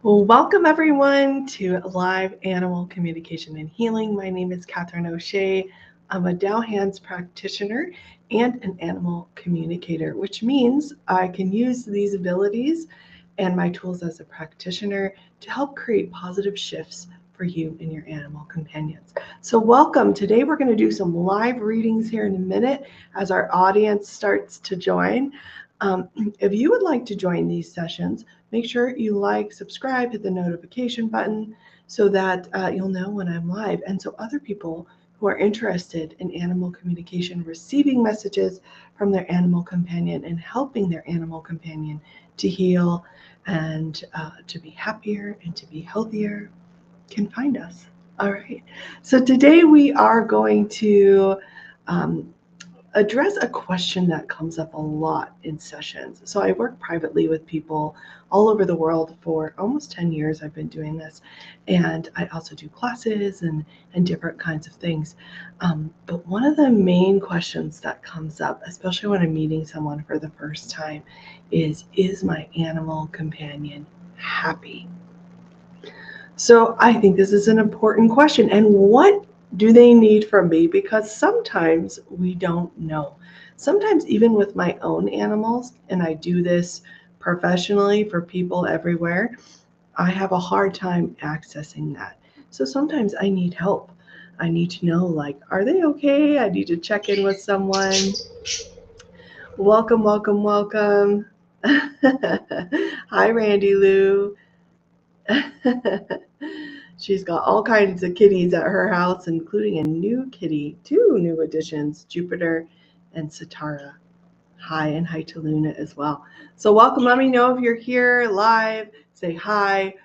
Well, welcome everyone to Live Animal Communication and Healing. My name is Katherine O'Shea. I'm a Dow Hands practitioner and an animal communicator, which means I can use these abilities and my tools as a practitioner to help create positive shifts for you and your animal companions. So, welcome. Today, we're going to do some live readings here in a minute as our audience starts to join. If you would like to join these sessions, make sure you like, subscribe, hit the notification button so that you'll know when I'm live. And so other people who are interested in animal communication, receiving messages from their animal companion and helping their animal companion to heal and to be happier and to be healthier can find us. All right. So today we are going to um, address a question that comes up a lot in sessions. So I work privately with people all over the world for almost 10 years. I've been doing this. And I also do classes and different kinds of things. But one of the main questions that comes up, especially when I'm meeting someone for the first time, is my animal companion happy? So I think this is an important question. And what do they need from me? Because sometimes we don't know. Sometimes, even with my own animals, and I do this professionally for people everywhere, I have a hard time accessing that. So sometimes I need help. I need to know, like, are they okay? I need to check in with someone. Welcome, welcome, welcome. Hi, Randy Lou. She's got all kinds of kitties at her house, including a new kitty, two new additions, Jupiter and Satara. Hi, and hi to Luna as well. So welcome. Let me know if you're here live. Say hi.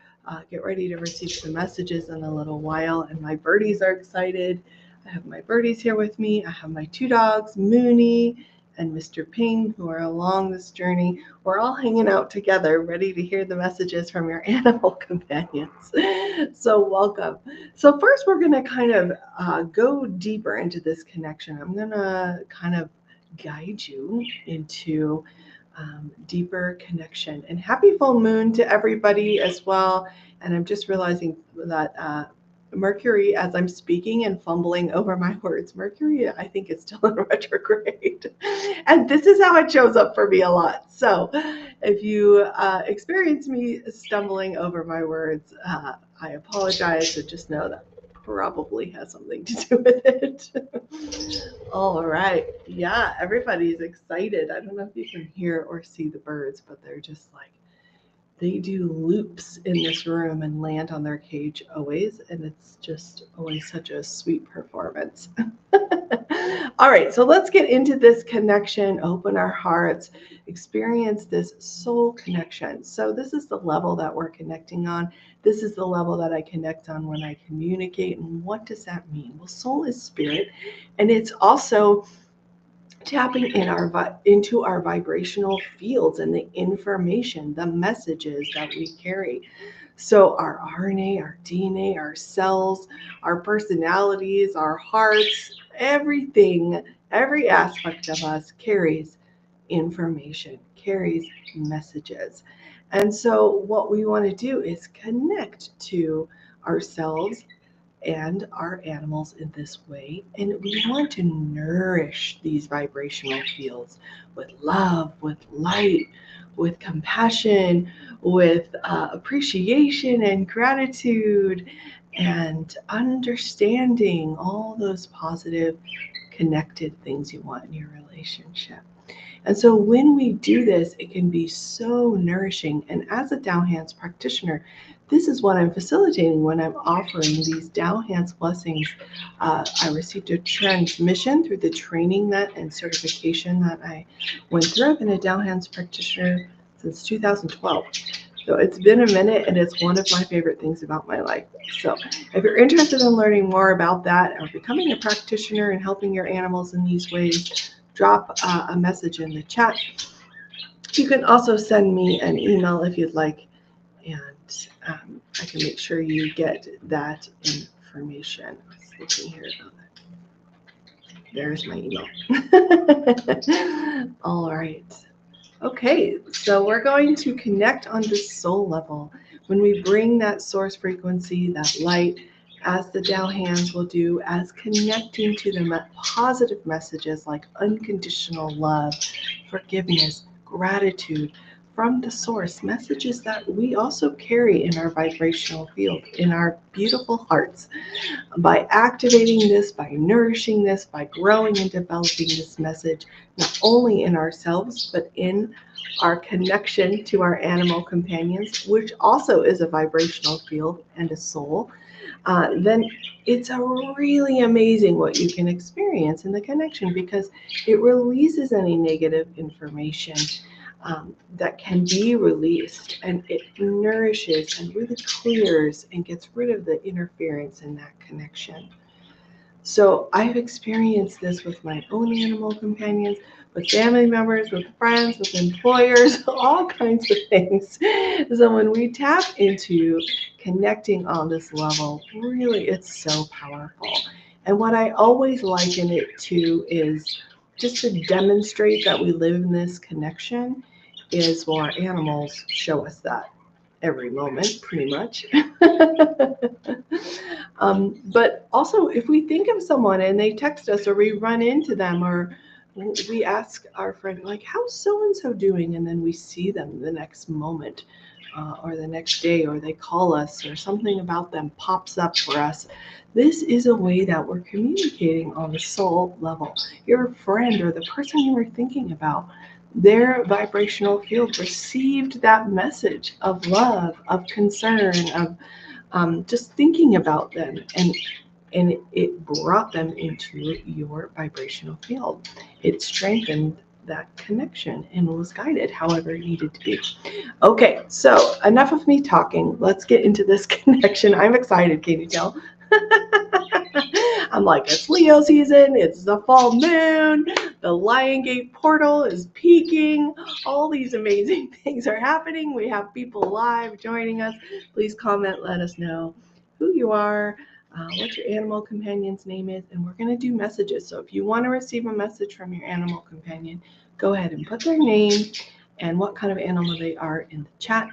Get ready to receive some messages in a little while. And my birdies are excited. I have my birdies here with me. I have my two dogs, Mooney and Mr. Ping, who are along this journey. We're all hanging out together, ready to hear the messages from your animal companions. So welcome. So first, we're going to kind of go deeper into this connection. I'm going to kind of guide you into deeper connection. And happy full moon to everybody as well. And I'm just realizing that Mercury, as I'm speaking and fumbling over my words, Mercury, I think, is still in retrograde. And this is how it shows up for me a lot. So if you experience me stumbling over my words, I apologize, but just know that probably has something to do with it. All right. Yeah, everybody's excited. I don't know if you can hear or see the birds, but they're just like, they do loops in this room and land on their cage always. And it's just always such a sweet performance. All right, so let's get into this connection, open our hearts, experience this soul connection. So, this is the level that we're connecting on. This is the level that I connect on when I communicate. And what does that mean? Well, soul is spirit, and it's also tapping into our vibrational fields and the information, the messages that we carry. So our RNA, our DNA, our cells, our personalities, our hearts, everything, every aspect of us carries information, carries messages. And so what we want to do is connect to ourselves and our animals in this way. And we want to nourish these vibrational fields with love, with light, with compassion, with appreciation and gratitude and understanding, all those positive, connected things you want in your relationship. And so when we do this, it can be so nourishing. And as a Dow Hands practitioner, this is what I'm facilitating when I'm offering these Dow Hands blessings. I received a transmission through the training that and certification that I went through. I've been a Dow Hands practitioner since 2012. So it's been a minute, and it's one of my favorite things about my life. So if you're interested in learning more about that or becoming a practitioner and helping your animals in these ways, drop a message in the chat. You can also send me an email if you'd like, and I can make sure you get that information. I was looking here about that. There's my email. All right. Okay, so we're going to connect on the soul level. When we bring that source frequency, that light, as the Tao hands will do, as connecting to the positive messages like unconditional love, forgiveness, gratitude from the source, messages that we also carry in our vibrational field, in our beautiful hearts. By activating this, by nourishing this, by growing and developing this message, not only in ourselves, but in our connection to our animal companions, which also is a vibrational field and a soul, then it's a really amazing what you can experience in the connection because it releases any negative information that can be released, and it nourishes and really clears and gets rid of the interference in that connection. So I've experienced this with my own animal companions, with family members, with friends, with employers, all kinds of things. So when we tap into connecting on this level, really it's so powerful. And what I always liken it to is just to demonstrate that we live in this connection is, well, our animals show us that every moment, pretty much. But also, if we think of someone and they text us or we run into them or we ask our friend, like, how's so and so doing? And then we see them the next moment or the next day, or they call us or something about them pops up for us. This is a way that we're communicating on the soul level. Your friend or the person you were thinking about, their vibrational field received that message of love, of concern, of just thinking about them, and it brought them into your vibrational field. It strengthened that connection and was guided however it needed to be. Okay, so enough of me talking. Let's get into this connection. I'm excited, can you tell? I'm like, it's Leo season, it's the full moon, the Lion Gate portal is peaking, all these amazing things are happening. We have people live joining us. Please comment, let us know who you are, what your animal companion's name is, and we're going to do messages. So if you want to receive a message from your animal companion, go ahead and put their name and what kind of animal they are in the chat,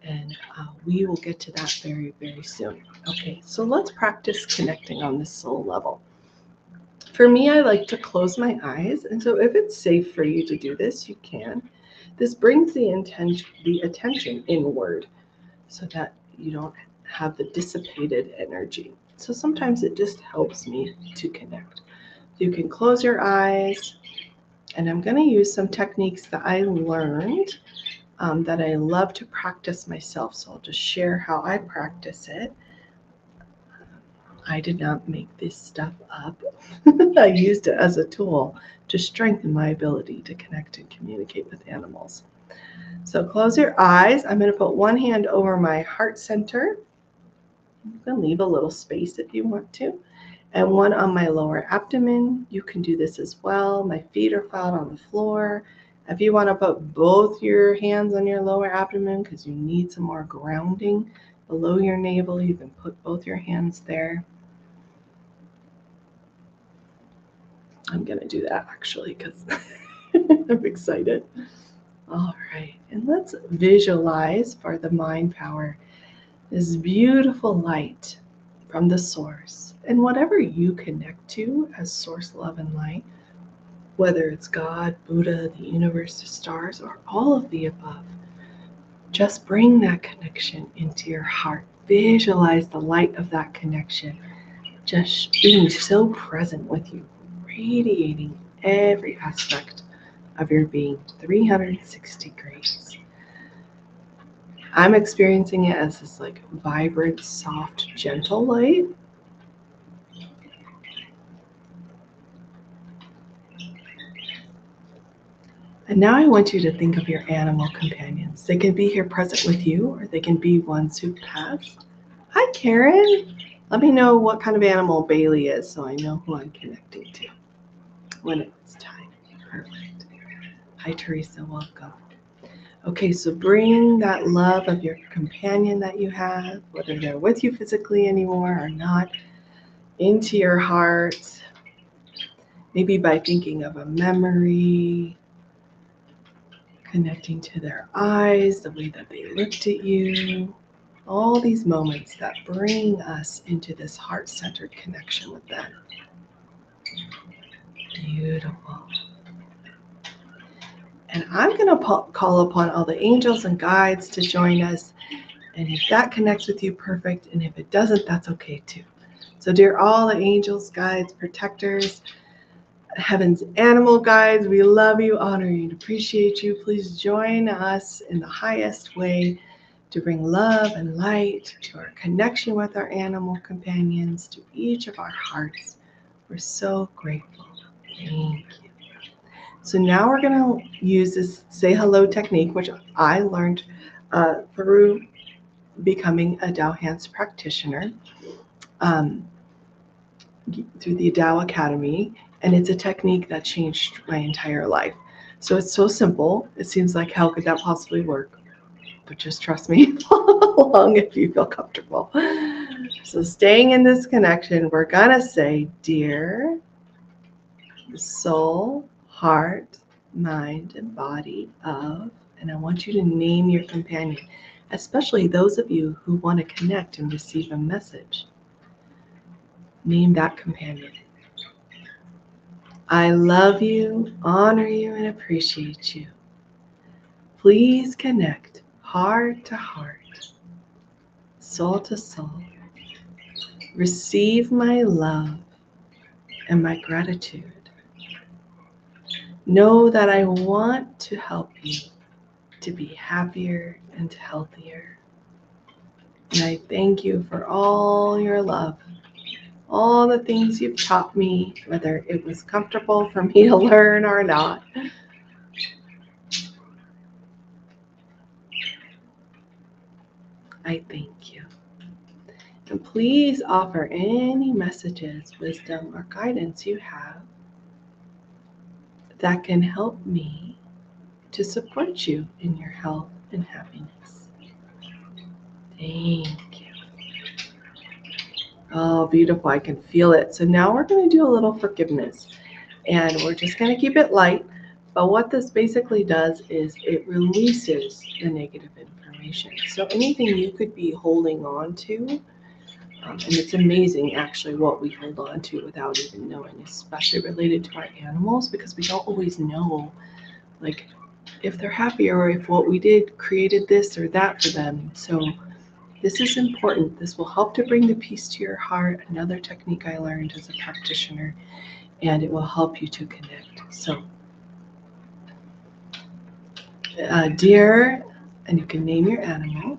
and we will get to that very, very soon. Okay, so let's practice connecting on this soul level. For me, I like to close my eyes, and so if it's safe for you to do this, you can. This brings the attention inward so that you don't have the dissipated energy. So sometimes it just helps me to connect. You can close your eyes, and I'm going to use some techniques that I learned that I love to practice myself. So I'll just share how I practice it. I did not make this stuff up. I used it as a tool to strengthen my ability to connect and communicate with animals. So close your eyes. I'm going to put one hand over my heart center. You can leave a little space if you want to. And one on my lower abdomen. You can do this as well. My feet are flat on the floor. If you want to put both your hands on your lower abdomen because you need some more grounding below your navel, you can put both your hands there. I'm going to do that actually because I'm excited. All right, and let's visualize for the mind power this beautiful light from the source. And whatever you connect to as source, love, and light, whether it's God, Buddha, the universe, the stars, or all of the above, just bring that connection into your heart. Visualize the light of that connection just being so present with you, radiating every aspect of your being 360 degrees. I'm experiencing it as this like vibrant, soft, gentle light. And now I want you to think of your animal companions. They can be here present with you, or they can be ones who passed. Hi, Karen. Let me know what kind of animal Bailey is so I know who I'm connecting to when it's time. Perfect. Hi, Teresa. Welcome. Okay, so bring that love of your companion that you have, whether they're with you physically anymore or not, into your heart. Maybe by thinking of a memory, connecting to their eyes, the way that they looked at you, all these moments that bring us into this heart-centered connection with them. Beautiful. And I'm going to call upon all the angels and guides to join us. And if that connects with you, perfect. And if it doesn't, that's okay too. So dear all the angels, guides, protectors, heaven's animal guides, we love you, honor you, and appreciate you. Please join us in the highest way to bring love and light to our connection with our animal companions, to each of our hearts. We're so grateful. Thank you. So now we're going to use this say hello technique, which I learned through becoming a Tao Hands practitioner through the Tao Academy. And it's a technique that changed my entire life. So it's so simple. It seems like, how could that possibly work? But just trust me, follow along if you feel comfortable. So staying in this connection, we're going to say, dear soul, heart, mind, and body of, and I want you to name your companion, especially those of you who want to connect and receive a message. Name that companion. I love you, honor you, and appreciate you. Please connect heart to heart, soul to soul. Receive my love and my gratitude. Know that I want to help you to be happier and healthier. And I thank you for all your love, all the things you've taught me, whether it was comfortable for me to learn or not. I thank you. And please offer any messages, wisdom, or guidance you have that can help me to support you in your health and happiness. Thank you. Oh, beautiful. I can feel it. So now we're going to do a little forgiveness. And we're just going to keep it light. But what this basically does is it releases the negative information. So anything you could be holding on to, and it's amazing actually what we hold on to without even knowing, especially related to our animals, because we don't always know, like, if they're happy or if what we did created this or that for them. So this is important. This will help to bring the peace to your heart. Another technique I learned as a practitioner, and it will help you to connect. So, dear, and you can name your animal.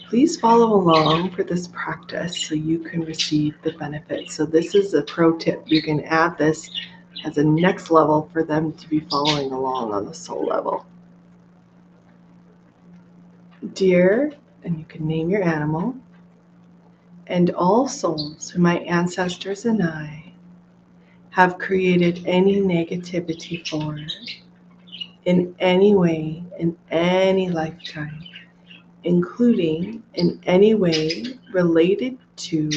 Please follow along for this practice so you can receive the benefits. So this is a pro tip. You can add this as a next level for them to be following along on the soul level. Dear, and you can name your animal, and all souls whom my ancestors and I have created any negativity for in any way, in any lifetime, including in any way related to,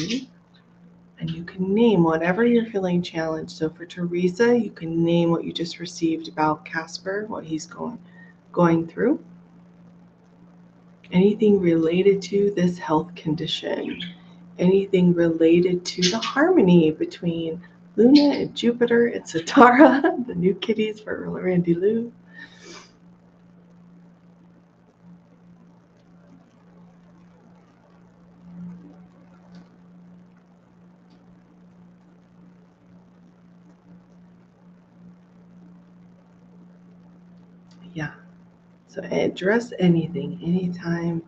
and you can name whatever you're feeling challenged. So for Teresa, you can name what you just received about Casper, what he's going through. Anything related to this health condition, anything related to the harmony between Luna and Jupiter and Satara, the new kitties for Randy Lou. Yeah. So address anything, anytime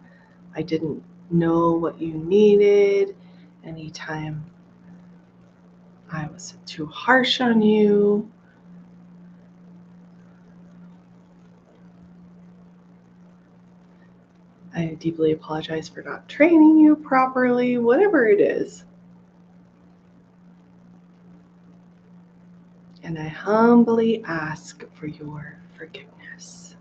I didn't know what you needed, anytime I was too harsh on you. I deeply apologize for not training you properly, whatever it is. And I humbly ask for your forgiveness.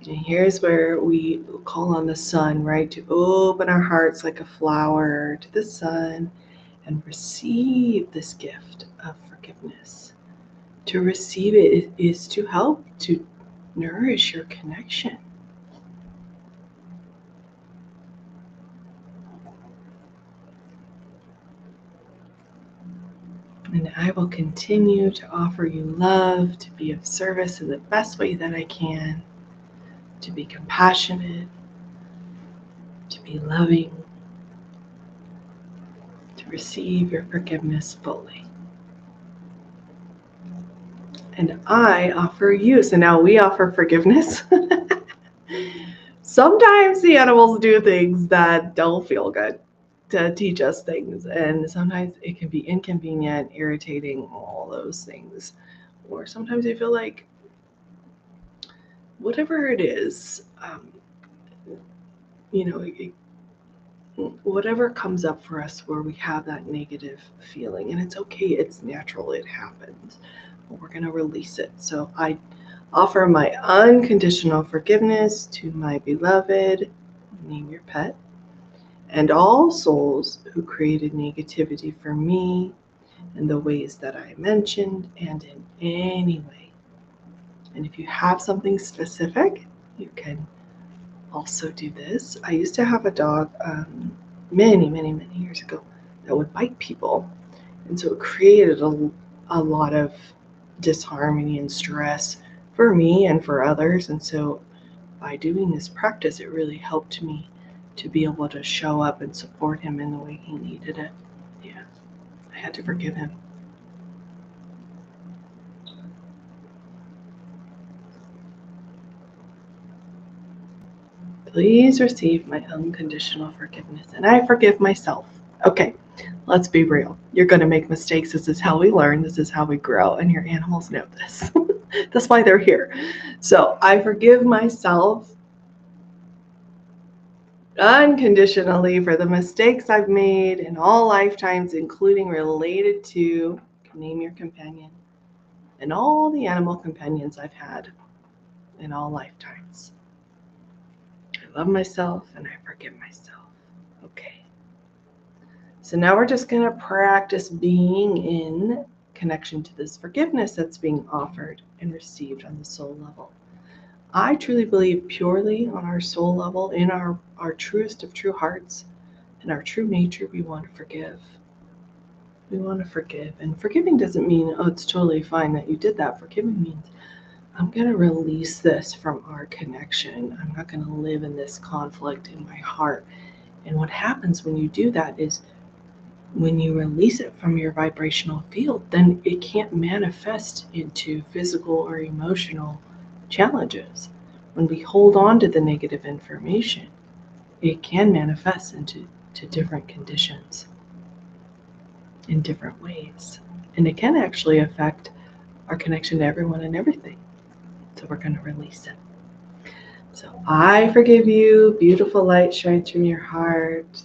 And here's where we call on the sun, right? To open our hearts like a flower to the sun and receive this gift of forgiveness. To receive it is to help to nourish your connection. And I will continue to offer you love, to be of service in the best way that I can, to be compassionate, to be loving, to receive your forgiveness fully. And I offer you. So now we offer forgiveness. Sometimes the animals do things that don't feel good to teach us things. And sometimes it can be inconvenient, irritating, all those things. Or sometimes I feel like whatever it is, whatever comes up for us where we have that negative feeling, and it's okay, it's natural, it happens. We're going to release it. So I offer my unconditional forgiveness to my beloved, name your pet, and all souls who created negativity for me in the ways that I mentioned and in any way. And if you have something specific, you can also do this. I used to have a dog many years ago that would bite people. And so it created a lot of disharmony and stress for me and for others. And so by doing this practice, it really helped me to be able to show up and support him in the way he needed it. Yeah, I had to forgive him. Please receive my unconditional forgiveness, and I forgive myself. Okay, let's be real. You're going to make mistakes. This is how we learn. This is how we grow, and your animals know this. That's why they're here. So I forgive myself unconditionally for the mistakes I've made in all lifetimes, including related to, name your companion, and all the animal companions I've had in all lifetimes. I love myself and I forgive myself. Okay. So now we're just going to practice being in connection to this forgiveness that's being offered and received on the soul level. I truly believe purely on our soul level, in our truest of true hearts, in our true nature, we want to forgive. We want to forgive. And forgiving doesn't mean, oh, it's totally fine that you did that. Forgiving means I'm going to release this from our connection. I'm not going to live in this conflict in my heart. And what happens when you do that is when you release it from your vibrational field, then it can't manifest into physical or emotional challenges. When we hold on to the negative information, it can manifest into different conditions in different ways. And it can actually affect our connection to everyone and everything. So we're going to release it. So I forgive you. Beautiful light shines from your heart.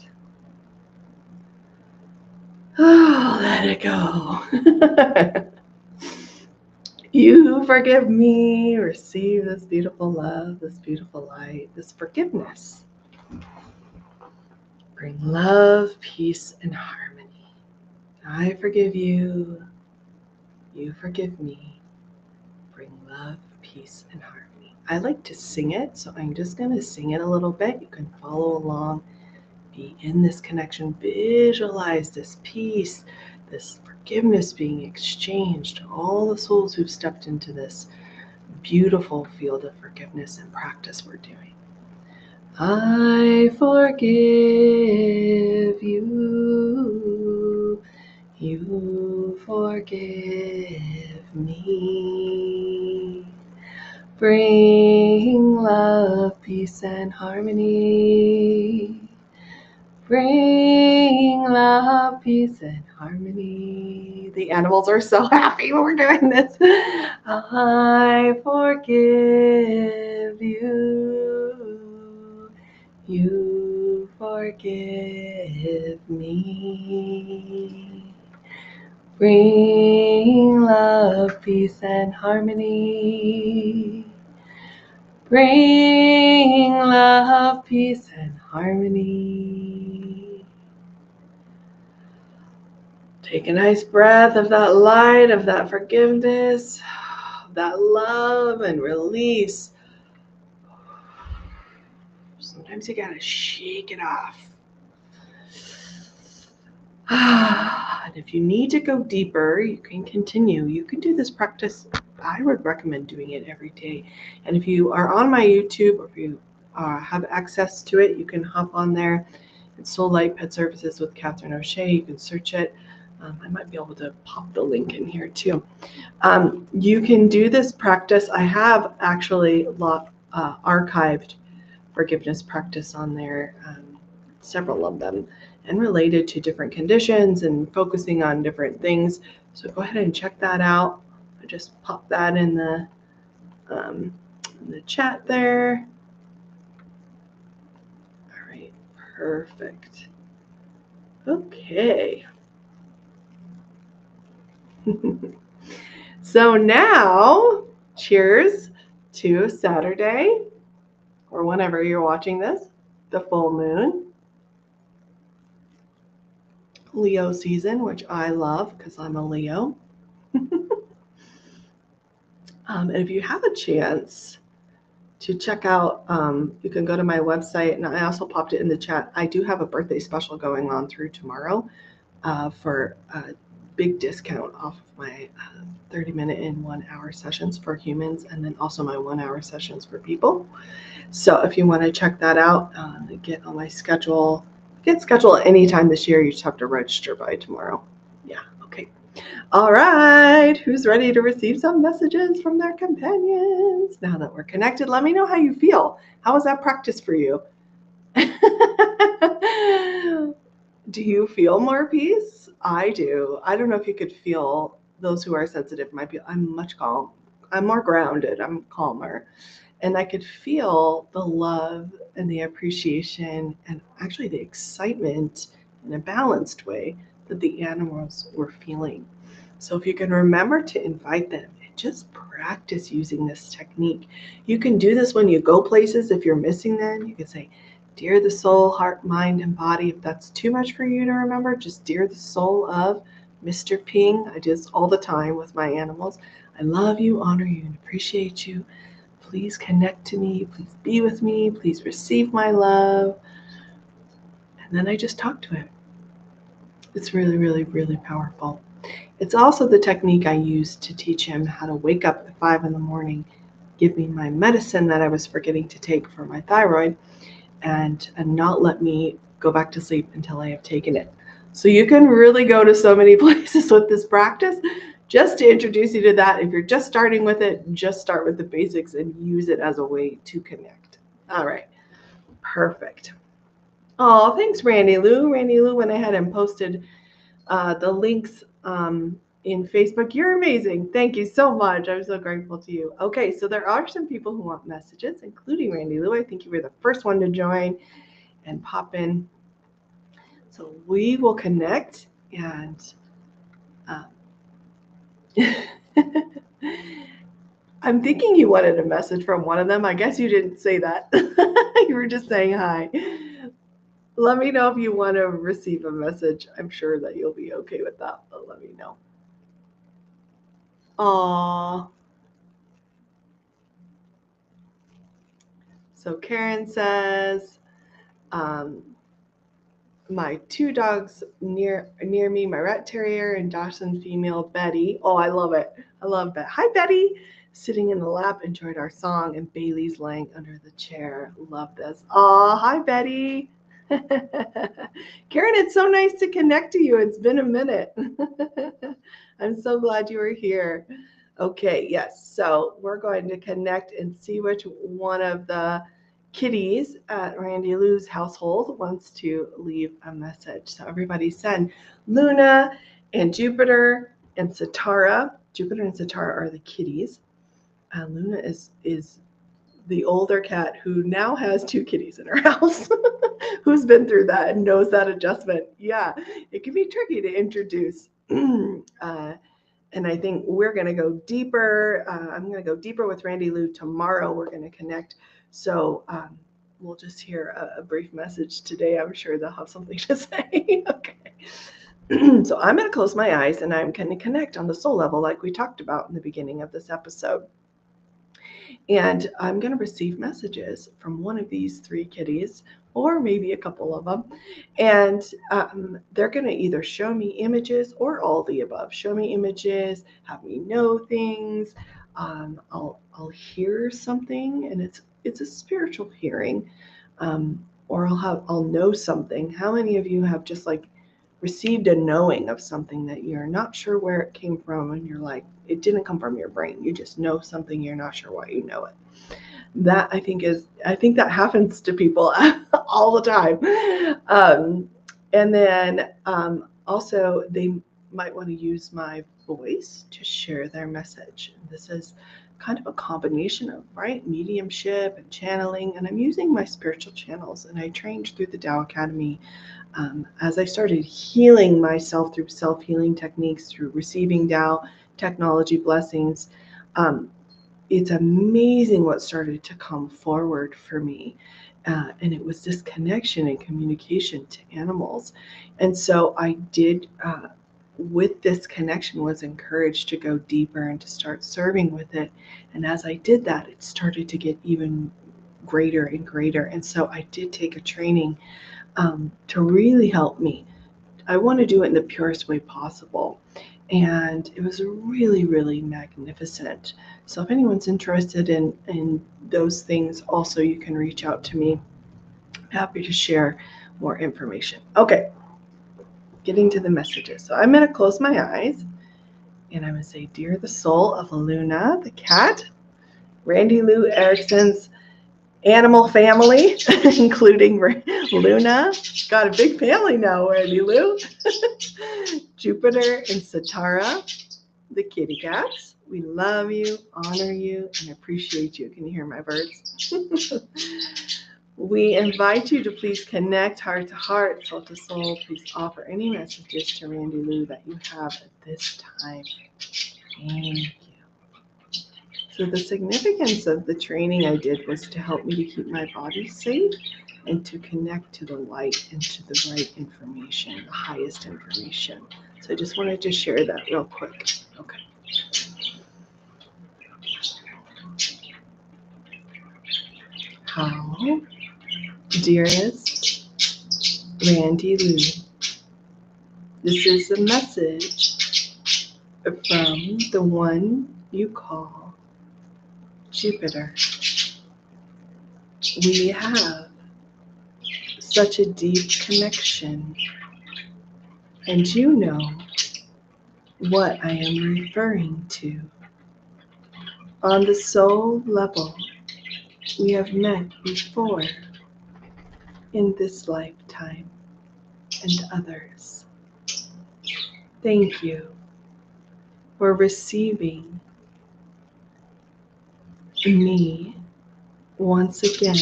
Oh, let it go. You forgive me. Receive this beautiful love, this beautiful light, this forgiveness. Bring love, peace, and harmony. I forgive you. You forgive me. Bring love, peace, and harmony. I like to sing it, so I'm just going to sing it a little bit. You can follow along. Be in this connection. Visualize this peace, this forgiveness being exchanged to all the souls who've stepped into this beautiful field of forgiveness and practice we're doing. I forgive you. You forgive me. Bring love, peace, and harmony. Bring love, peace, and harmony. The animals are so happy when we're doing this. I forgive you. You forgive me. Bring love, peace, and harmony. Bring love, peace, and harmony. Take a nice breath of that light, of that forgiveness, that love, and release. Sometimes you gotta shake it off. And if you need to go deeper, you can continue. You can do this practice. I would recommend doing it every day. And if you are on my YouTube, or if you have access to it, you can hop on there. It's Soul Light Pet Services with Katherine O'Shea. You can search it. I might be able to pop the link in here too. You can do this practice. I have actually archived forgiveness practice on there, several of them, and related to different conditions and focusing on different things. So go ahead and check that out. I just popped that in the chat there. All right, perfect. Okay. So now, cheers to Saturday, or whenever you're watching this, the full moon, Leo season, which I love because I'm a Leo. And if you have a chance to check out, you can go to my website, and I also popped it in the chat. I do have a birthday special going on through tomorrow for a big discount off of my 30-minute and 1 hour sessions for humans, and then also my 1 hour sessions for people. So if you want to check that out, get on my schedule. Get scheduled anytime this year. You just have to register by tomorrow. Yeah, okay. All right, who's ready to receive some messages from their companions? Now that we're connected, let me know how you feel. How was that practice for you? Do you feel more peace? I do. I don't know if you could feel, those who are sensitive might be, I'm much calm. I'm more grounded. I'm calmer. And I could feel the love and the appreciation and actually the excitement in a balanced way that the animals were feeling. So if you can remember to invite them and just practice using this technique. You can do this when you go places. If you're missing them, you can say, dear the soul, heart, mind, and body. If that's too much for you to remember, just dear the soul of Mr. Ping. I do this all the time with my animals. I love you, honor you, and appreciate you. Please connect to me. Please be with me. Please receive my love. And then I just talk to him. It's really, really, really powerful. It's also the technique I use to teach him how to wake up at 5 in the morning, give me my medicine that I was forgetting to take for my thyroid, and not let me go back to sleep until I have taken it. So you can really go to so many places with this practice. Just to introduce you to that, if you're just starting with it, just start with the basics and use it as a way to connect. All right, perfect. Oh, thanks, Randy Lou. Randy Lou went ahead and posted the links in Facebook. You're amazing. Thank you so much. I'm so grateful to you. Okay, so there are some people who want messages, including Randy Lou. I think you were the first one to join and pop in. So we will connect, and I'm thinking you wanted a message from one of them. I guess you didn't say that. You were just saying hi. Let me know if you want to receive a message. I'm sure that you'll be okay with that, but let me know. Aww. So Karen says, my 2 dogs near me, my rat terrier and Dachshund female Betty. Oh, I love it. I love Betty. Hi, Betty. Sitting in the lap, enjoyed our song, and Bailey's laying under the chair. Love this. Oh, hi, Betty. Karen, it's so nice to connect to you. It's been a minute. I'm so glad you were here. Okay, yes. So we're going to connect and see which one of the kitties at Randy Lou's household wants to leave a message. So everybody send Luna and Jupiter and Satara. Jupiter and Satara are the kitties. Luna is the older cat who now has 2 kitties in her house, who's been through that and knows that adjustment. Yeah, it can be tricky to introduce. And I think we're going to go deeper. I'm going to go deeper with Randy Lou tomorrow. We're going to connect. So we'll just hear a brief message today. I'm sure they'll have something to say. Okay. So I'm going to close my eyes and I'm going to connect on the soul level like we talked about in the beginning of this episode. And I'm going to receive messages from one of these three kitties, or maybe a couple of them. And they're going to either show me images or all the above. Show me images, have me know things. I'll hear something, and it's a spiritual hearing, or I'll know something. How many of you have just like received a knowing of something that you're not sure where it came from, and you're like, it didn't come from your brain, you just know something, you're not sure why you know it? That I think that happens to people all the time. And then also they might want to use my voice to share their message. This is kind of a combination of mediumship and channeling, and I'm using my spiritual channels, and I trained through the Tao Academy. As I started healing myself through self-healing techniques, through receiving Tao technology blessings, it's amazing what started to come forward for me. And it was this connection and communication to animals. And so I did, with this connection, was encouraged to go deeper and to start serving with it. And as I did that, it started to get even greater and greater. And so I did take a training to really help me. I want to do it in the purest way possible. And it was really, really magnificent. So if anyone's interested in those things, also you can reach out to me. I'm happy to share more information. Okay, getting to the messages. So I'm going to close my eyes and I'm going to say, "Dear the soul of Luna, the cat, Randy Lou Erickson's animal family," including Luna. Got a big family now, Randy Lou. Jupiter and Satara, the kitty cats. We love you, honor you, and appreciate you. Can you hear my birds? We invite you to please connect heart to heart, soul to soul. Please offer any messages to Randy Lou that you have at this time. Thank you. So the significance of the training I did was to help me to keep my body safe and to connect to the light and to the right information, the highest information. So I just wanted to share that real quick. Okay. How, dearest Randy Lou, this is a message from the one you call Jupiter. We have such a deep connection, and you know what I am referring to. On the soul level, we have met before in this lifetime and others. Thank you for receiving me once again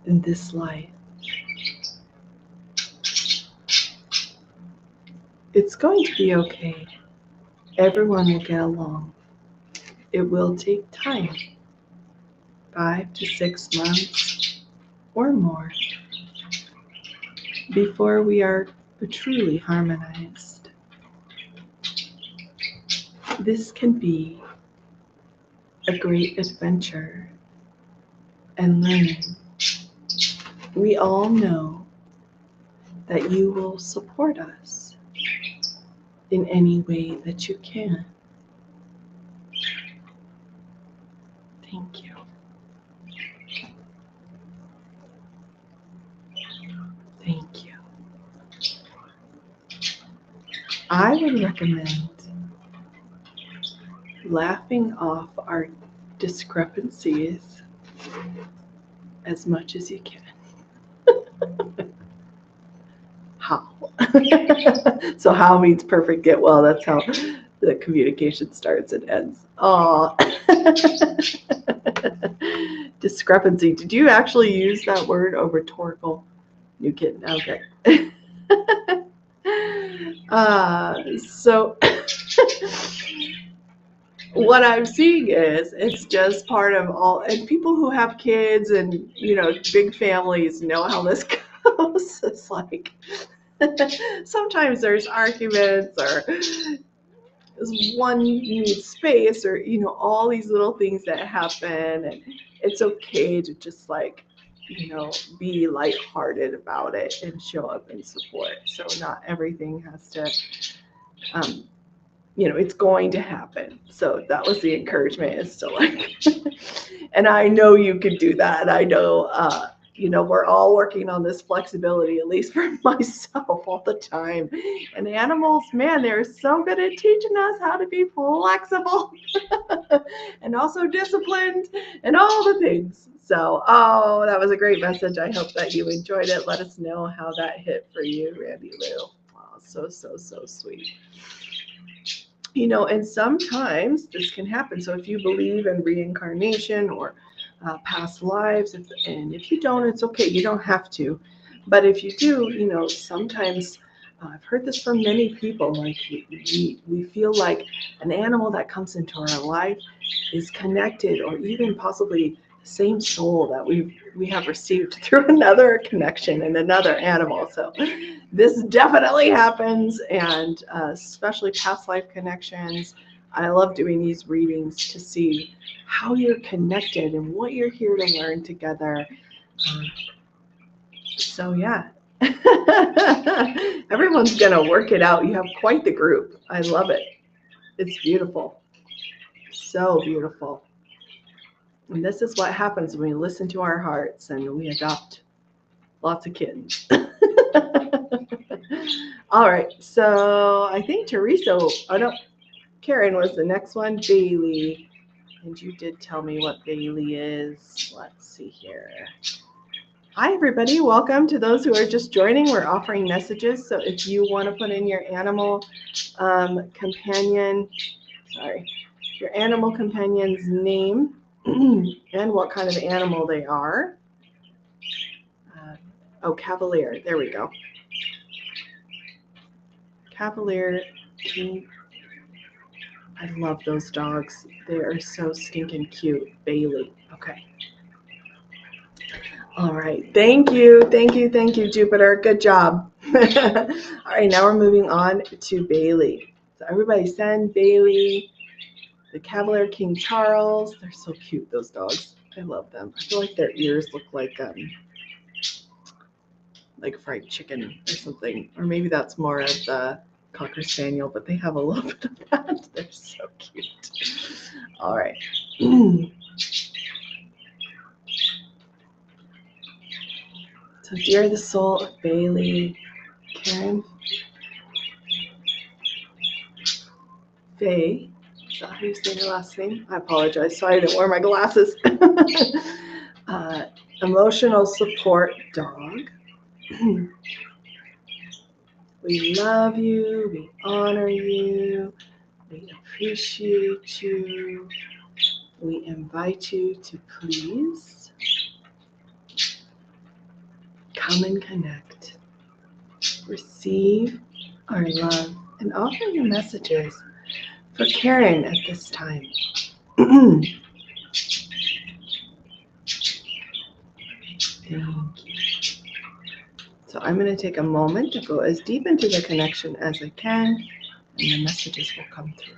in this life. It's going to be okay. Everyone will get along. It will take time, 5 to 6 months or more, before we are truly harmonized. This can be a great adventure and learning. We all know that you will support us in any way that you can. Thank you. Thank you. I would recommend laughing off our discrepancies as much as you can. How? So how means perfect get well. That's how the communication starts and ends. Aw. Discrepancy. Did you actually use that word over rhetorical? You kidding? Okay. So what I'm seeing is it's just part of all, and people who have kids and big families know how this goes. It's like Sometimes there's arguments or one needs space or, all these little things that happen. And it's okay to just be lighthearted about it and show up and support. So not everything has to, it's going to happen. So that was the encouragement, is to and I know you could do that. I know, we're all working on this flexibility, at least for myself, all the time. And animals, man, they're so good at teaching us how to be flexible and also disciplined and all the things. So, that was a great message. I hope that you enjoyed it. Let us know how that hit for you, Randy Lou. Oh, so sweet. And sometimes this can happen. So if you believe in reincarnation or past lives, and if you don't, it's okay. You don't have to. But if you do, sometimes I've heard this from many people, like we feel like an animal that comes into our life is connected, or even possibly the same soul that we have received through another connection in another animal. So this definitely happens, and especially past life connections. I love doing these readings to see how you're connected and what you're here to learn together. So yeah, everyone's gonna work it out. You have quite the group. I love it. It's beautiful. So beautiful. And this is what happens when we listen to our hearts and we adopt lots of kids. All right, so I think Teresa, Karen was the next one, Bailey. And you did tell me what Bailey is. Let's see here. Hi, everybody. Welcome to those who are just joining. We're offering messages. So if you want to put in your animal your animal companion's name and what kind of animal they are. Cavalier. There we go. Cavalier King. I love those dogs. They are so stinking cute. Bailey. Okay. All right. Thank you, Jupiter. Good job. All right. Now we're moving on to Bailey. So everybody send Bailey, the Cavalier King Charles. They're so cute, those dogs. I love them. I feel like their ears look like fried chicken or something. Or maybe that's more of the Cocker Spaniel, but they have a little bit of that. They're so cute. All right. So dear the soul of Bailey, Karen, Faye, is that how you say your last name? I apologize. Sorry, I didn't wear my glasses. Emotional support dog. We love you, we honor you, we appreciate you, we invite you to please come and connect, receive our love, and offer your messages for Karen at this time. Thank you. So I'm going to take a moment to go as deep into the connection as I can, and the messages will come through.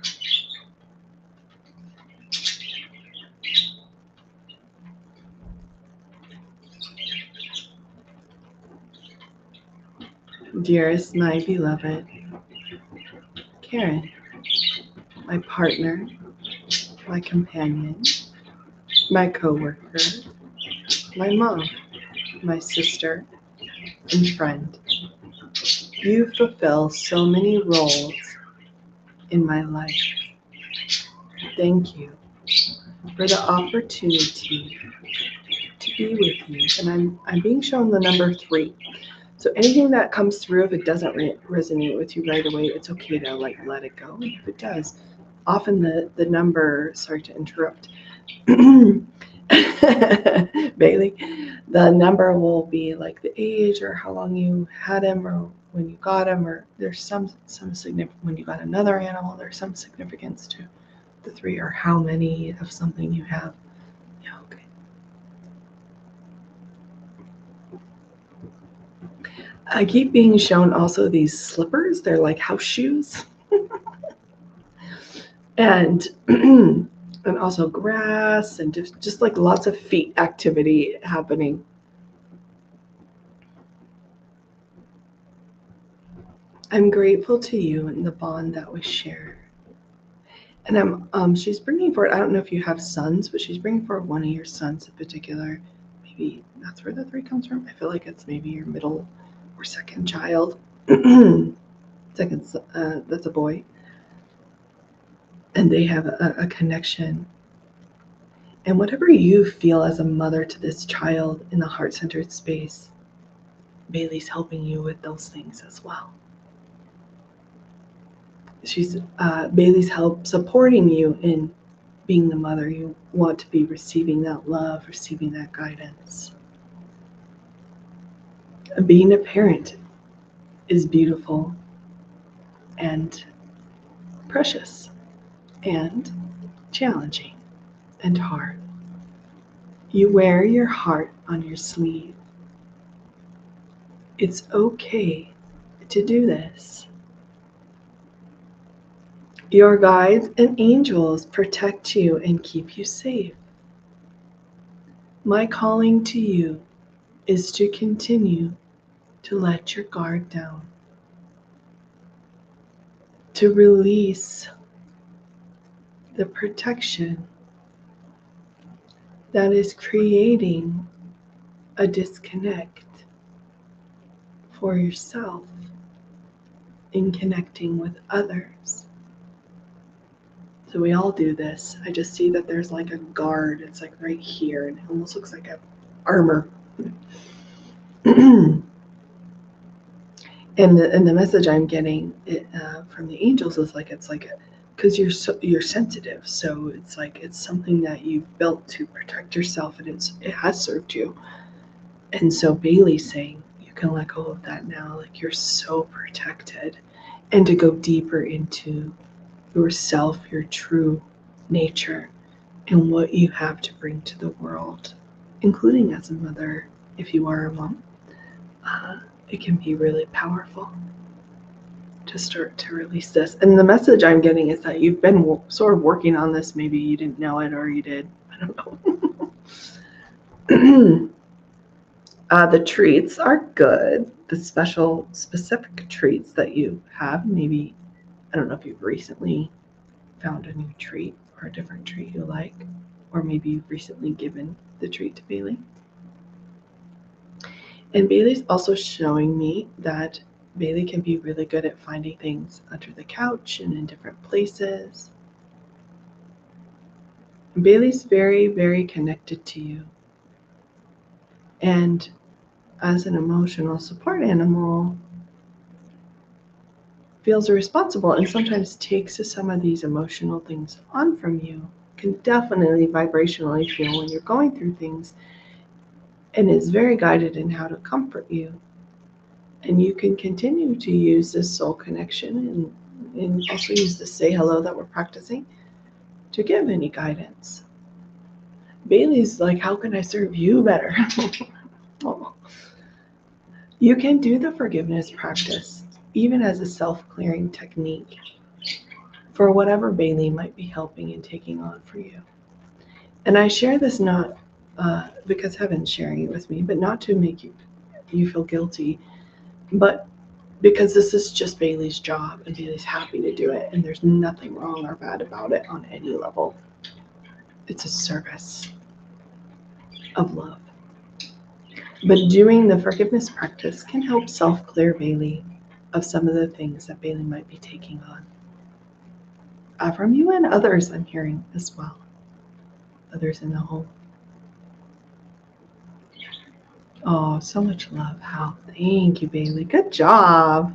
Dearest, my beloved, Karen, my partner, my companion, my coworker, my mom, my sister, and friend. You fulfill so many roles in my life. Thank you for the opportunity to be with you. And I'm being shown the number 3. So anything that comes through, if it doesn't resonate with you right away, it's okay to let it go. And if it does, often the number, sorry to interrupt, Bailey, the number will be like the age or how long you had him or when you got him, or there's some significance when you got another animal. There's some significance to the 3 or how many of something you have. Yeah, okay. I keep being shown also these slippers. They're like house shoes. And and also grass and just like lots of feet activity happening. I'm grateful to you and the bond that we share. And she's bringing forward, I don't know if you have sons, but she's bringing forward one of your sons in particular. Maybe that's where the 3 comes from. I feel like it's maybe your middle or second child. Second, that's a boy. And they have a connection. And whatever you feel as a mother to this child in the heart-centered space, Bailey's helping you with those things as well. Bailey's supporting you in being the mother you want to be, receiving that love, receiving that guidance. Being a parent is beautiful and precious and challenging and hard. You wear your heart on your sleeve. It's okay to do this. Your guides and angels protect you and keep you safe. My calling to you is to continue to let your guard down, to release the protection that is creating a disconnect for yourself in connecting with others. So we all do this. I just see that there's like a guard. It's like right here, and it almost looks like an armor. And the message I'm getting from the angels is like, it's like, because you're sensitive, so it's like it's something that you've built to protect yourself, and it has served you. And so Bailey's saying you can let go of that now, like you're so protected, and to go deeper into yourself, your true nature, and what you have to bring to the world, including as a mother, if you are a mom. It can be really powerful to start to release this. And the message I'm getting is that you've been sort of working on this. Maybe you didn't know it, or you did. I don't know. The treats are good. The specific treats that you have, maybe, I don't know if you've recently found a new treat or a different treat you like, or maybe you've recently given the treat to Bailey. And Bailey's also showing me that Bailey can be really good at finding things under the couch and in different places. Bailey's very, very connected to you. And as an emotional support animal, feels responsible and sometimes takes some of these emotional things on from you. Can definitely vibrationally feel when you're going through things, and is very guided in how to comfort you. And you can continue to use this soul connection and also use the say hello that we're practicing to give any guidance. Bailey's like, how can I serve you better? Oh. You can do the forgiveness practice even as a self-clearing technique for whatever Bailey might be helping and taking on for you. And I share this not because Heaven's sharing it with me, but not to make you feel guilty, but because this is just Bailey's job, and Bailey's happy to do it, and there's nothing wrong or bad about it on any level. It's a service of love. But doing the forgiveness practice can help self-clear Bailey of some of the things that Bailey might be taking on. From you and others, I'm hearing as well. Others in the home. Oh, so much love, Hal. Thank you, Bailey. Good job.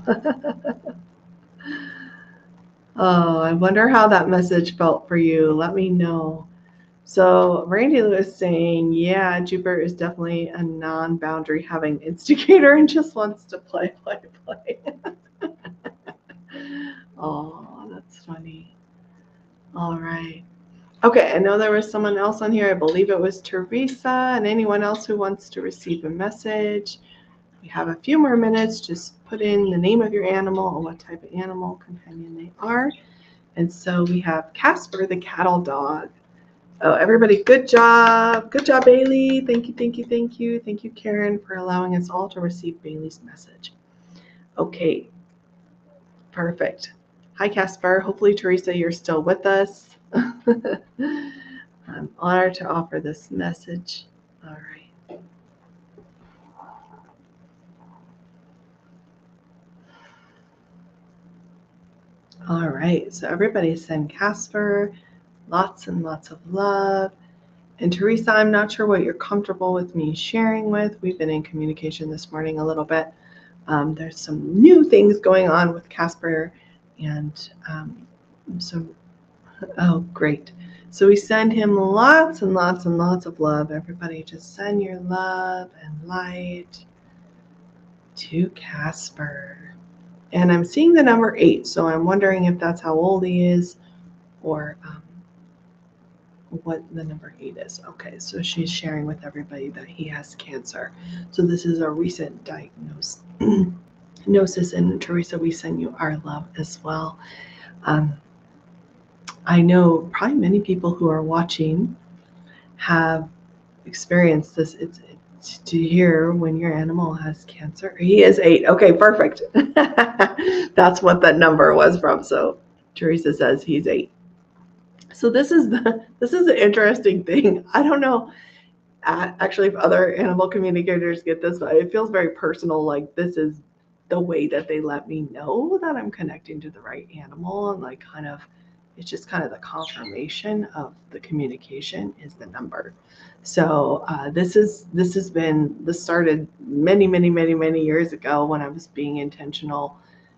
Oh, I wonder how that message felt for you. Let me know. So Randy was saying, yeah, Jupiter is definitely a non-boundary having instigator and just wants to play. Oh, that's funny. All right. Okay, I know there was someone else on here. I believe it was Teresa, and anyone else who wants to receive a message. We have a few more minutes. Just put in the name of your animal and what type of animal companion they are. And so we have Casper, the cattle dog. Oh, everybody, good job. Good job, Bailey. Thank you, thank you, thank you. Thank you, Karen, for allowing us all to receive Bailey's message. Okay, perfect. Hi, Casper. Hopefully, Teresa, you're still with us. I'm honored to offer this message. All right. All right, so everybody send Casper lots and lots of love. And Teresa, I'm not sure what you're comfortable with me sharing with. We've been in communication this morning a little bit. There's some new things going on with Casper, and oh, great. So we send him lots and lots and lots of love. Everybody just send your love and light to Casper. And I'm seeing the number 8, so I'm wondering if that's how old he is or what the number 8 is. Okay, so she's sharing with everybody that he has cancer. So this is a recent diagnosis. And Teresa, we send you our love as well. I know probably many people who are watching have experienced this. It's to hear when your animal has cancer. He is 8. Okay, perfect. That's what that number was from. So Teresa says he's 8. So this is an interesting thing. I don't know actually if other animal communicators get this, but it feels very personal. Like this is the way that they let me know that I'm connecting to the right animal, and like kind of it's just kind of the confirmation of the communication is the number. So this started many years ago when I was being intentional.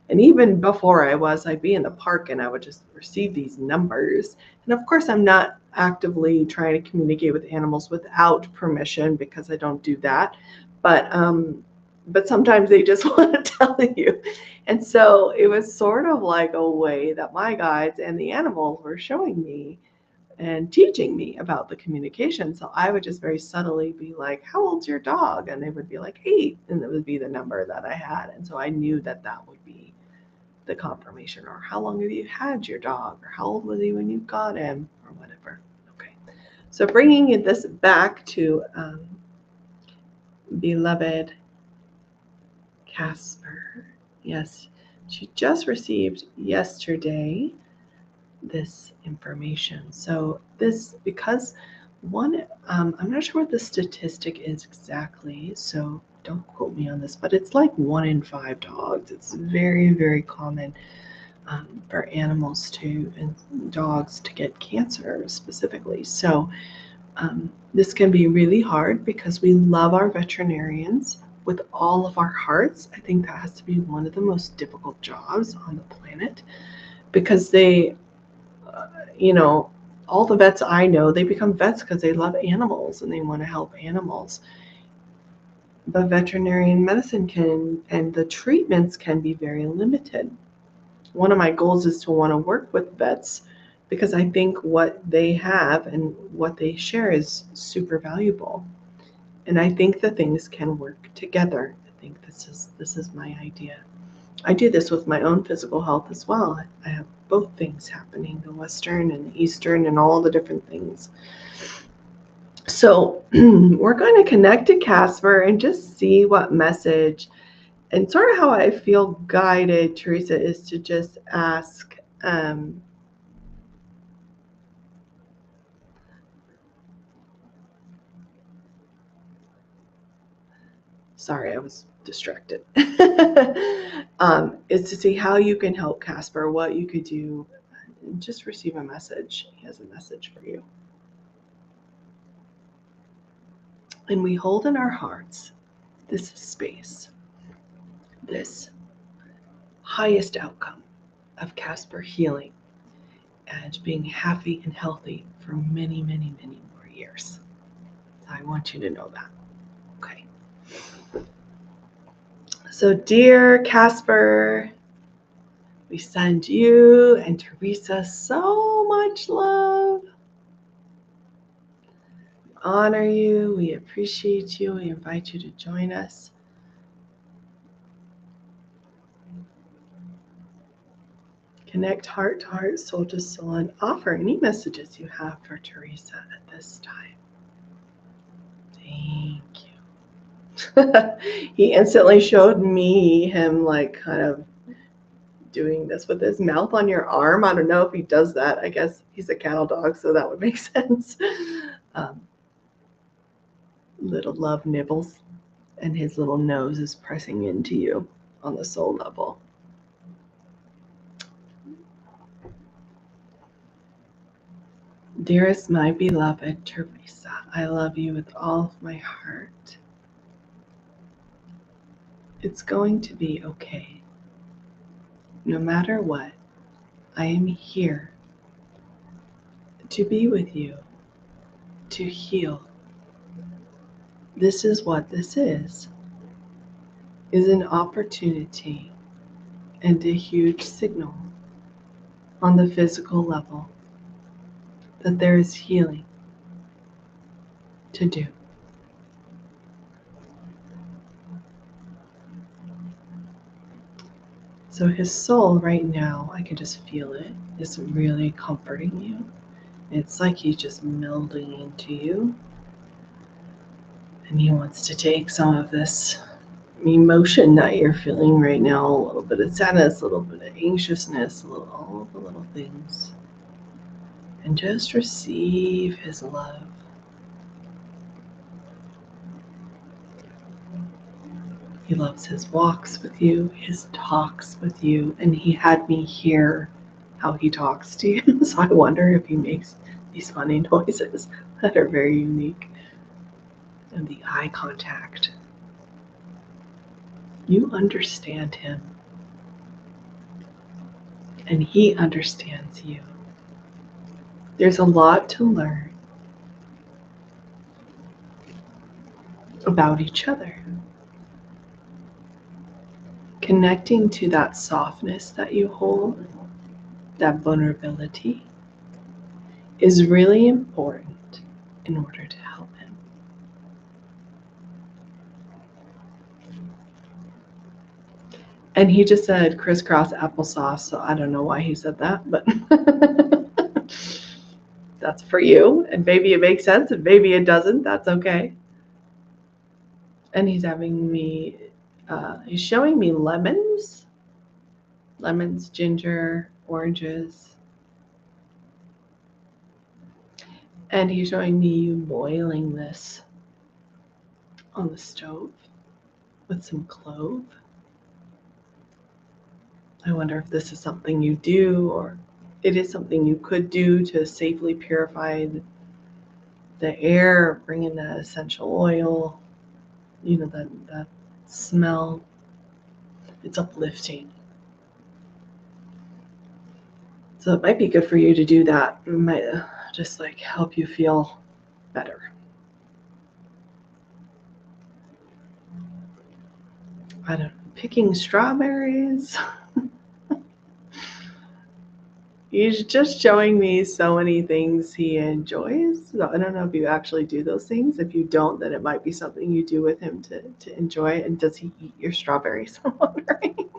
And even before I'd be in the park and I would just receive these numbers. And of course, I'm not actively trying to communicate with animals without permission because I don't do that. But sometimes they just want to tell you. And so it was sort of like a way that my guides and the animals were showing me and teaching me about the communication. So I would just very subtly be like, how old's your dog? And they would be like 8. And it would be the number that I had. And so I knew that would be the confirmation. Or how long have you had your dog? Or how old was he when you got him? Or whatever. Okay. So bringing this back to beloved Casper. Yes, she just received yesterday this information. So this, because one, I'm not sure what the statistic is exactly, so don't quote me on this, but it's like 1 in 5 dogs. It's very, very common for animals and dogs to get cancer specifically. So this can be really hard because we love our veterinarians with all of our hearts. I think that has to be one of the most difficult jobs on the planet because they, all the vets I know, they become vets because they love animals and they want to help animals. But veterinarian medicine and the treatments can be very limited. One of my goals is to want to work with vets because I think what they have and what they share is super valuable. And I think the things can work together. I think this is my idea. I do this with my own physical health as well. I have both things happening, the Western and the Eastern and all the different things. So we're going to connect to Casper and just see what message, and sort of how I feel guided, Teresa, is to just ask, sorry, I was distracted, is to see how you can help Casper, what you could do, and just receive a message. He has a message for you. And we hold in our hearts this space, this highest outcome of Casper healing and being happy and healthy for many more years. I want you to know that. Okay. So, dear Casper, we send you and Teresa so much love. We honor you. We appreciate you. We invite you to join us Connect heart to heart, soul to soul, and offer any messages you have for Teresa at this time. Thank you. He instantly showed me him like kind of doing this with his mouth on your arm. I don't know if he does that. I guess he's a cattle dog, so that would make sense. Little love nibbles, and his little nose is pressing into you on the soul level. Dearest, my beloved Teresa, I love you with all of my heart. It's going to be okay. No matter what, I am here to be with you, to heal. This is what this is an opportunity and a huge signal on the physical level that there is healing to do. So his soul right now, I can just feel it, is really comforting you. It's like he's just melding into you. And he wants to take some of this emotion that you're feeling right now, a little bit of sadness, a little bit of anxiousness, all of the little things, and just receive his love. He loves his walks with you, his talks with you, and he had me hear how he talks to you. So I wonder if he makes these funny noises that are very unique. And the eye contact. You understand him, and he understands you. There's a lot to learn about each other. Connecting to that softness that you hold, that vulnerability, is really important in order to help him. And he just said crisscross applesauce, so I don't know why he said that, but that's for you. And maybe it makes sense, and maybe it doesn't. That's okay. And he's having me, he's showing me lemons, ginger, oranges. And he's showing me you boiling this on the stove with some clove. I wonder if this is something you do, or it is something you could do to safely purify the air, bring in that essential oil, that smell. It's uplifting. So it might be good for you to do that. It might just like help you feel better. I don't know, picking strawberries. He's just showing me so many things he enjoys. So I don't know if you actually do those things. If you don't, then it might be something you do with him to enjoy. And does he eat your strawberries? I'm wondering.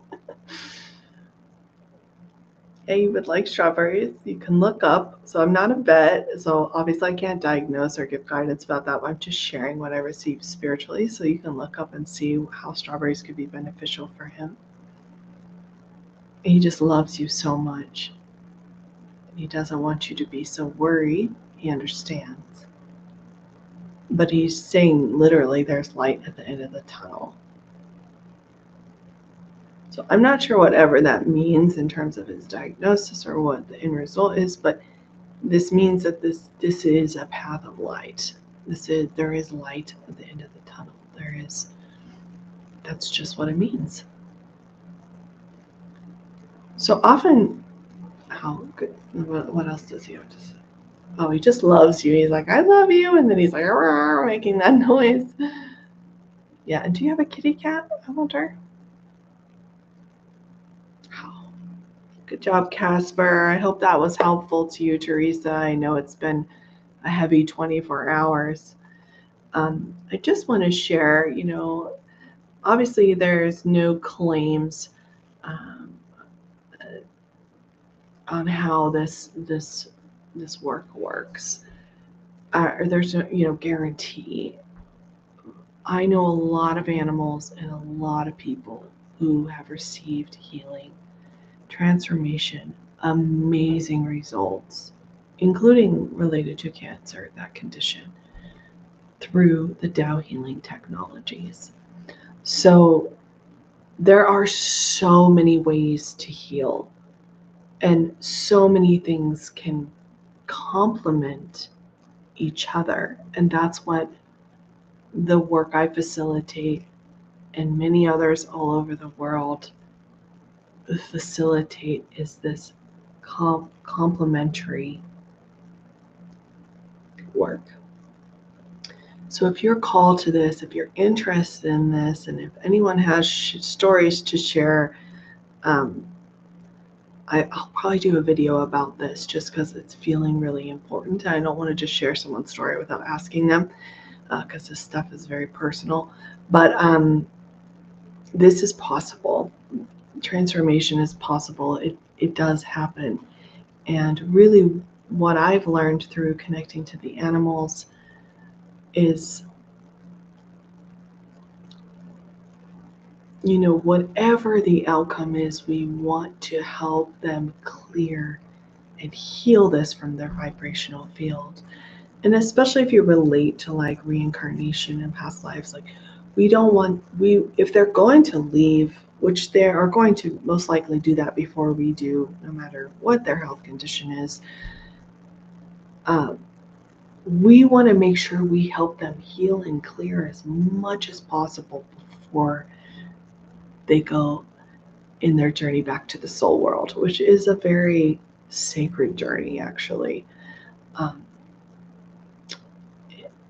Yeah, you would like strawberries. You can look up. So I'm not a vet, so obviously I can't diagnose or give guidance about that. I'm just sharing what I received spiritually, so you can look up and see how strawberries could be beneficial for him. He just loves you so much. He doesn't want you to be so worried. He understands. But he's saying literally there's light at the end of the tunnel. So I'm not sure whatever that means in terms of his diagnosis or what the end result is, but this means that this is a path of light. There is light at the end of the tunnel. That's just what it means. So often, what else does he have to say? Oh, he just loves you. He's like, I love you. And then he's like, making that noise. Yeah, and do you have a kitty cat? I wonder. Oh, good job, Casper. I hope that was helpful to you, Teresa. I know it's been a heavy 24 hours. I just want to share, obviously there's no claims on how this work works. There's no guarantee. I know a lot of animals and a lot of people who have received healing, transformation, amazing results, including related to cancer, that condition, through the Tao healing technologies. So there are so many ways to heal, and so many things can complement each other. And that's what the work I facilitate and many others all over the world facilitate, is this complementary work. So if you're called to this, if you're interested in this, and if anyone has stories to share, I'll probably do a video about this just because it's feeling really important. I don't want to just share someone's story without asking them, because this stuff is very personal. But this is possible. Transformation is possible. It does happen. And really what I've learned through connecting to the animals is, whatever the outcome is, we want to help them clear and heal this from their vibrational field. And especially if you relate to like reincarnation and past lives, like if they're going to leave, which they are going to most likely do that before we do, no matter what their health condition is, we want to make sure we help them heal and clear as much as possible before they go in their journey back to the soul world, which is a very sacred journey, actually.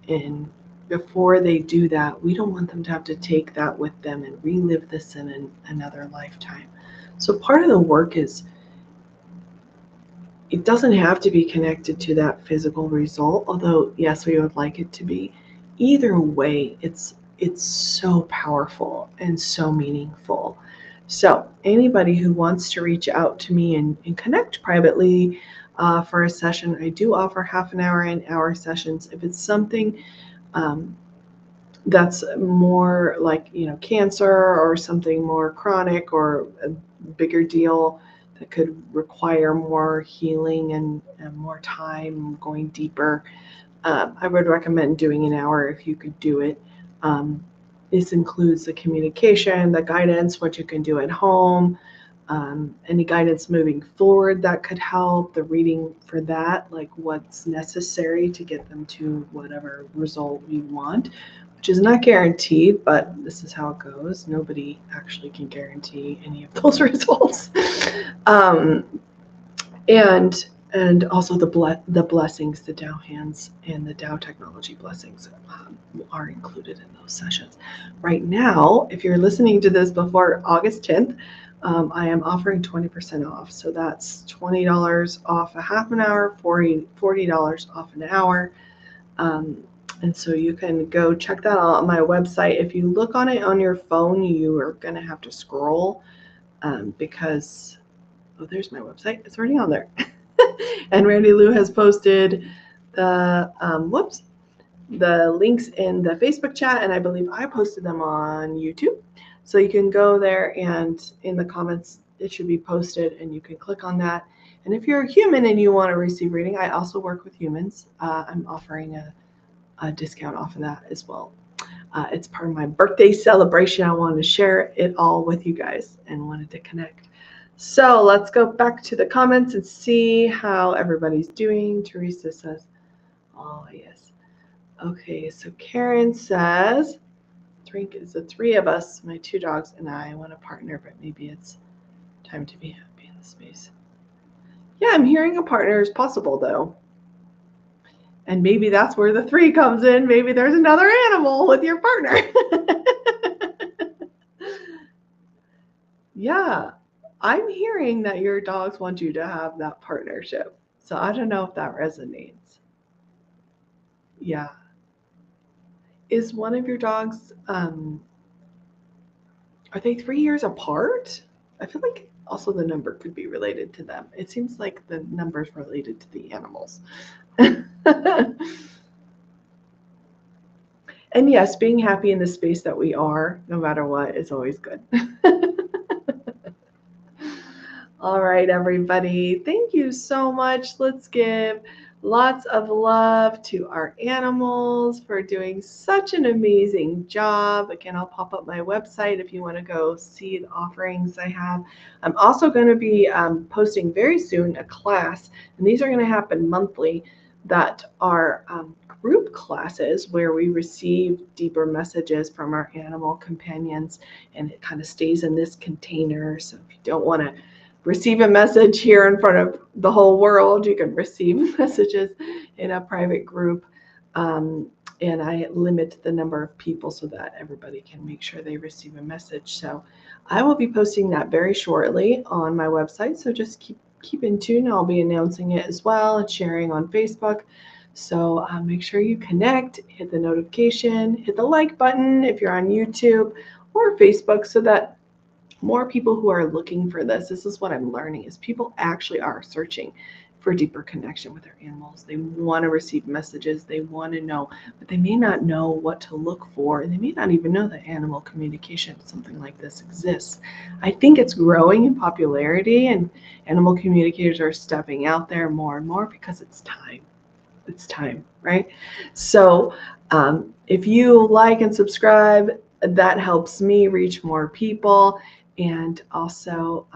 And before they do that, we don't want them to have to take that with them and relive this in another lifetime. So part of the work is, it doesn't have to be connected to that physical result, although yes, we would like it to be. Either way, it's so powerful and so meaningful. So anybody who wants to reach out to me and connect privately for a session, I do offer half an hour and hour sessions. If it's something that's more like cancer, or something more chronic, or a bigger deal that could require more healing and more time going deeper, I would recommend doing an hour if you could do it. This includes the communication, the guidance, what you can do at home, any guidance moving forward that could help, the reading for that, like what's necessary to get them to whatever result we want, which is not guaranteed, but this is how it goes. Nobody actually can guarantee any of those results. And also the blessings, the Tao hands and the Tao technology blessings are included in those sessions. Right now, if you're listening to this before August 10th, I am offering 20% off. So that's $20 off a half an hour, $40 off an hour. And so you can go check that out on my website. If you look on it on your phone, you are going to have to scroll because, there's my website. It's already on there. And Randy Lou has posted the links in the Facebook chat, and I believe I posted them on YouTube. So you can go there, and in the comments it should be posted, and you can click on that. And if you're a human and you want to receive reading, I also work with humans. I'm offering a discount off of that as well. It's part of my birthday celebration. I wanted to share it all with you guys and wanted to connect. So let's go back to the comments and see how everybody's doing. Teresa says, oh, yes. Okay, so Karen says, drink is the three of us, my two dogs and I want a partner, but maybe it's time to be happy in the space. Yeah, I'm hearing a partner is possible, though. And maybe that's where the three comes in. Maybe there's another animal with your partner. Yeah, I'm hearing that your dogs want you to have that partnership. So I don't know if that resonates. Yeah. Is one of your dogs, are they 3 years apart? I feel like Also, the number could be related to them. It seems like the number is related to the animals. And yes, being happy in the space that we are, no matter what, is always good. All right, everybody. Thank you so much. Let's give lots of love to our animals for doing such an amazing job. Again, I'll pop up my website if you want to go see the offerings I have. I'm also going to be posting very soon a class, and these are going to happen monthly, that are group classes where we receive deeper messages from our animal companions, and it kind of stays in this container. So if you don't want to receive a message here in front of the whole world, you can receive messages in a private group. And I limit the number of people so that everybody can make sure they receive a message. So I will be posting that very shortly on my website. So just keep in tune. I'll be announcing it as well and sharing on Facebook. So make sure you connect, hit the notification, hit the like button if you're on YouTube or Facebook, so that more people who are looking for this is what I'm learning, is people actually are searching for deeper connection with their animals. They want to receive messages, they want to know, but they may not know what to look for, and they may not even know that animal communication, something like this, exists. I think it's growing in popularity, and animal communicators are stepping out there more and more because it's time. It's time, right? So if you like and subscribe, that helps me reach more people. And also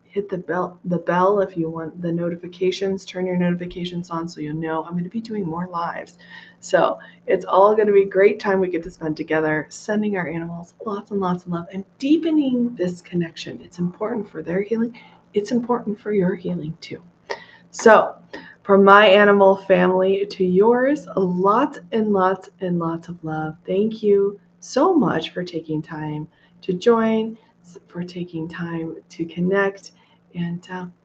hit the bell if you want the notifications. Turn your notifications on so you'll know I'm going to be doing more lives. So it's all going to be a great time we get to spend together, sending our animals lots and lots of love and deepening this connection. It's important for their healing. It's important for your healing too. So, from my animal family to yours, lots and lots and lots of love. Thank you so much for taking time to join, for taking time to connect, and